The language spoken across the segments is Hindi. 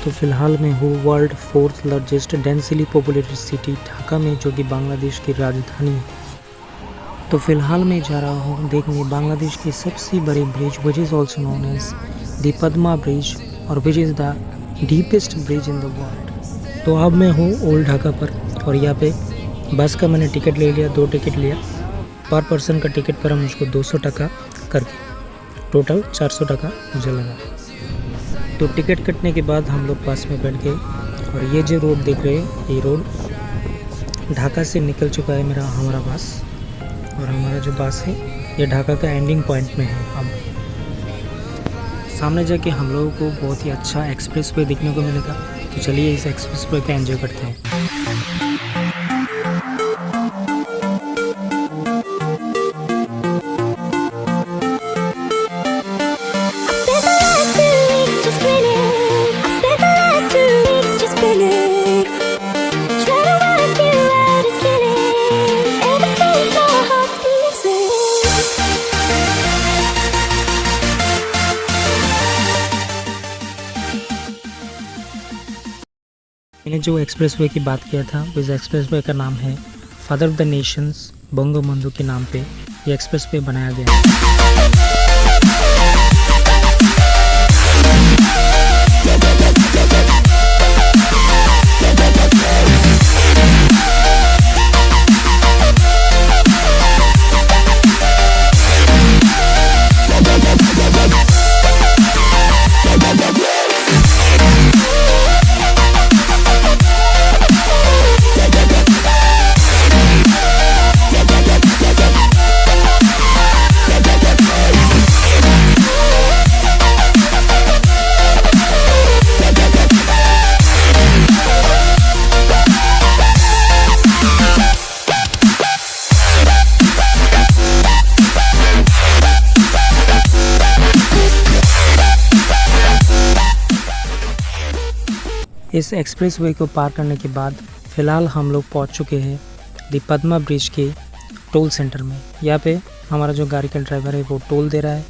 तो फ़िलहाल मैं हूँ world 4th largest densely populated city Dhaka में, जो कि बांग्लादेश की राजधानी है। तो फ़िलहाल मैं जा रहा हूँ देखने बांग्लादेश की सबसे बड़ी bridge which is also known as the Padma bridge और which is the deepest bridge in the world. तो अब मैं हूँ ओल्ड ढाका पर और यहाँ पे बस का मैंने टिकट ले लिया, 2 टिकट लिया। पर पर्सन का टिकट पर मुझको 200 टका करके टोटल 400 टका मुझे लगा। तो टिकट कटने के बाद हम लोग बस में बैठ गए और ये जो रोड देख रहे हैं, ये रोड ढाका से निकल चुका है हमारा बस। और हमारा जो बस है ये ढाका का एंडिंग पॉइंट में है। अब सामने जाके हम लोगों को बहुत ही अच्छा एक्सप्रेस वे देखने को मिलेगा। तो चलिए इस एक्सप्रेस वे का एंजॉय करते हैं। मैंने जो एक्सप्रेसवे की बात किया था उस एक्सप्रेसवे का नाम है father of the Nations Bangabandhu के नाम पे ये एक्सप्रेसवे बनाया गया है। इस एक्सप्रेसवे को पार करने के बाद फ़िलहाल हम लोग पहुंच चुके हैं दी पद्मा ब्रिज के टोल सेंटर में। यहाँ पे हमारा जो गाड़ी का ड्राइवर है वो टोल दे रहा है।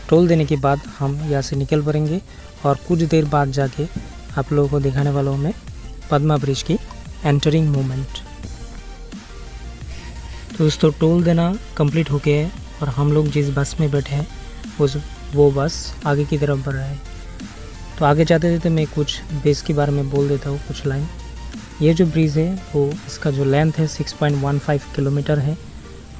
टोल देने के बाद हम यहाँ से निकल पड़ेंगे और कुछ देर बाद जाके आप लोगों को दिखाने वाला हूँ मैं पद्मा ब्रिज की एंटरिंग मोमेंट। तो दोस्तों टोल देना कंप्लीट हो गया है और हम लोग जिस बस में बैठे हैं वो बस आगे की तरफ बढ़ रहा है। तो आगे जाते जाते मैं कुछ बेस के बारे में बोल देता हूँ कुछ लाइन। ये जो ब्रिज है वो इसका जो लेंथ है 6.15 किलोमीटर है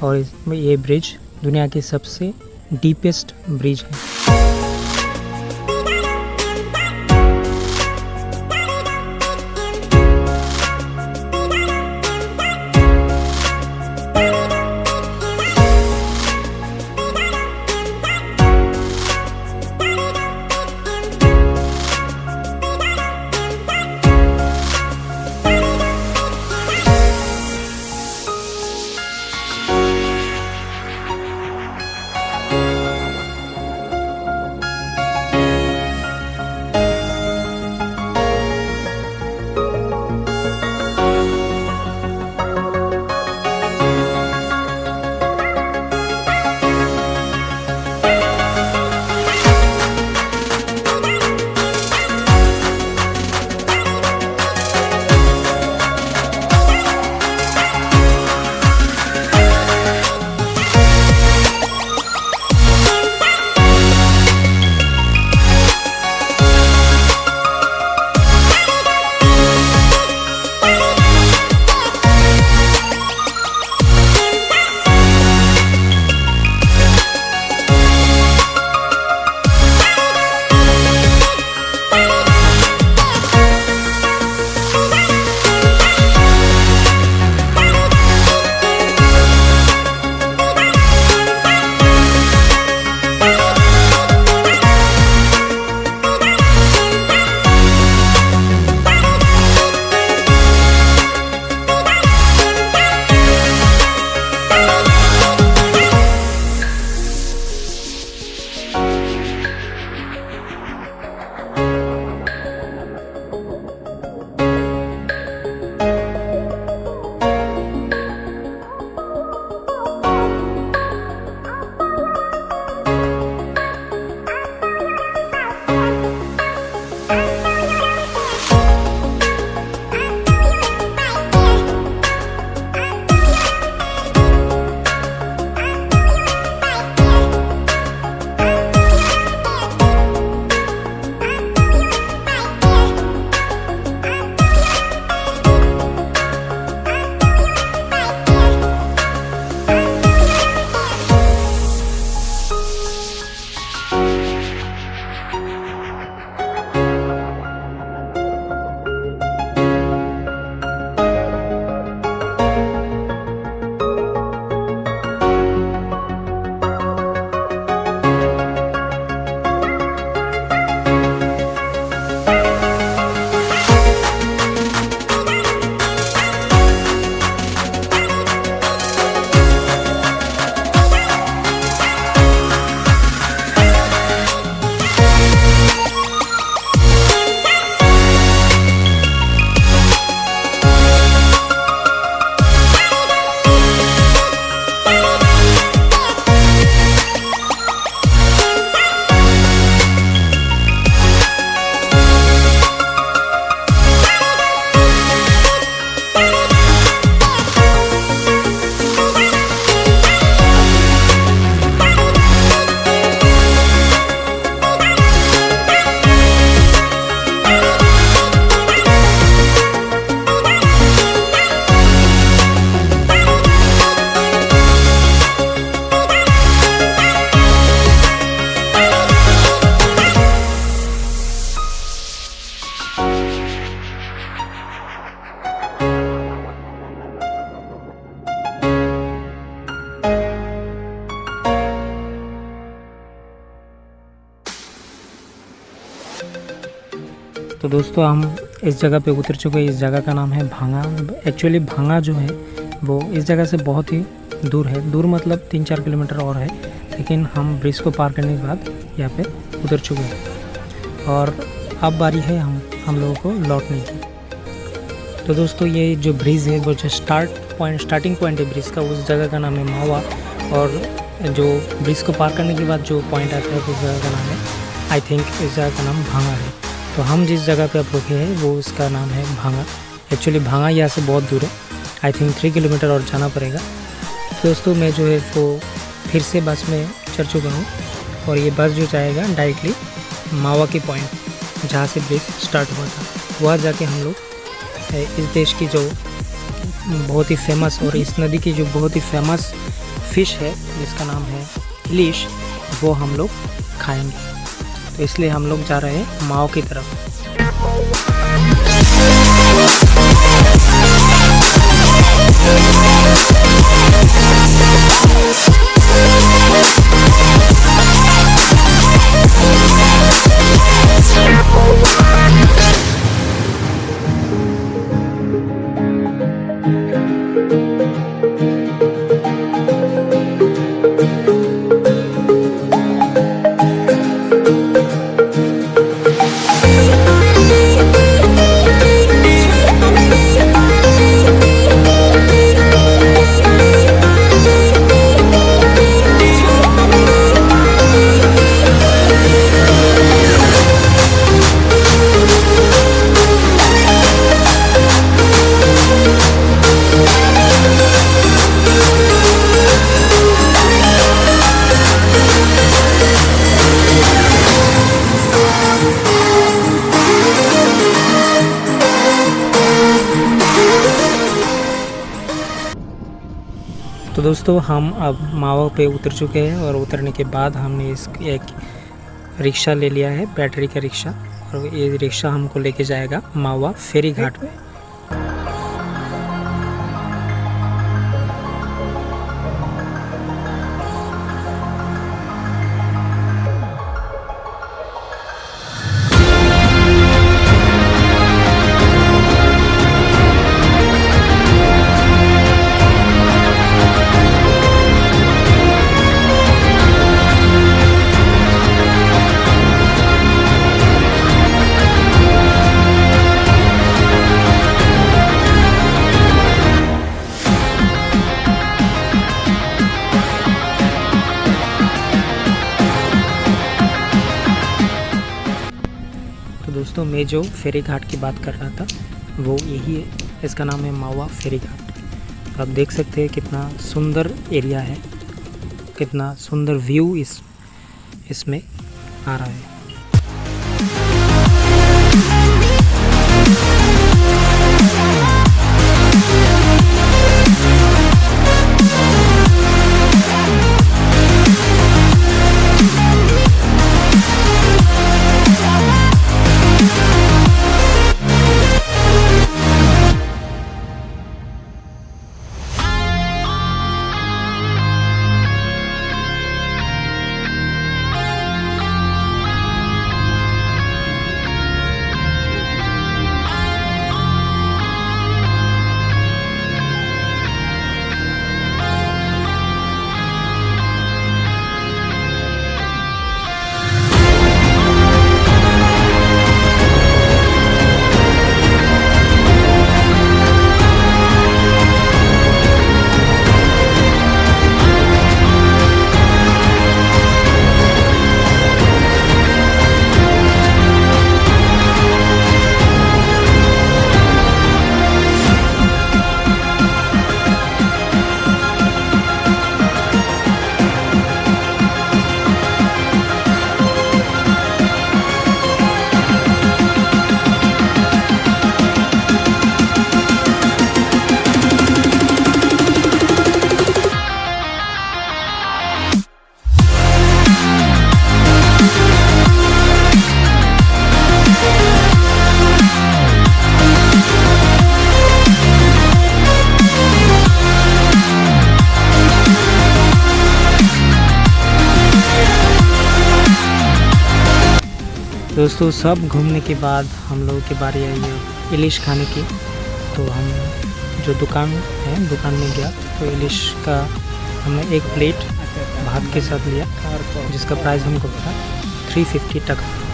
और ये ब्रिज दुनिया की सबसे डीपेस्ट ब्रिज है। तो दोस्तों हम इस जगह पे उतर चुके हैं। इस जगह का नाम है भांगा। एक्चुअली भांगा जो है वो इस जगह से बहुत ही दूर है, दूर मतलब 3-4 किलोमीटर और है, लेकिन हम ब्रिज को पार करने के बाद यहाँ पे उतर चुके हैं और अब बारी है हम लोगों को लौटने की। तो दोस्तों ये जो ब्रिज है वो जो स्टार्टिंग पॉइंट है ब्रिज का, उस जगह का नाम है मावा, और जो ब्रिज को पार करने के बाद जो पॉइंट आता है उस जगह का नाम है, आई थिंक इस जगह का नाम भांगा है। तो हम जिस जगह पे अब रुके हैं वो उसका नाम है भांगा। एक्चुअली भांगा यहाँ से बहुत दूर है, आई थिंक 3 किलोमीटर और जाना पड़ेगा। तो दोस्तों मैं जो है वो फिर से बस में चढ़ चुका हूँ और ये बस जो जाएगा डायरेक्टली मावा के पॉइंट जहाँ से ब्रिज स्टार्ट हुआ था, वहाँ जाके हम लोग इस देश की जो बहुत ही फेमस और इस नदी की जो बहुत ही फेमस फ़िश है जिसका नाम है इलिश, वो हम लोग खाएंगे। तो इसलिए हम लोग जा रहे हैं माओ की तरफ। तो दोस्तों हम अब मावा पे उतर चुके हैं और उतरने के बाद हमने एक रिक्शा ले लिया है, बैटरी का रिक्शा, और ये रिक्शा हमको लेके जाएगा मावा फेरी घाट पे। तो दोस्तों मैं जो फेरी घाट की बात कर रहा था वो यही है, इसका नाम है मावा फेरी घाट। तो आप देख सकते हैं कितना सुंदर एरिया है, कितना सुंदर व्यू इसमें आ रहा है। दोस्तों सब घूमने के बाद हम लोगों की बारी आई है इलिश खाने की। तो हम जो दुकान है दुकान में गया तो इलिश का हमने एक प्लेट भात के साथ लिया जिसका प्राइस हमको पड़ा 350 टका।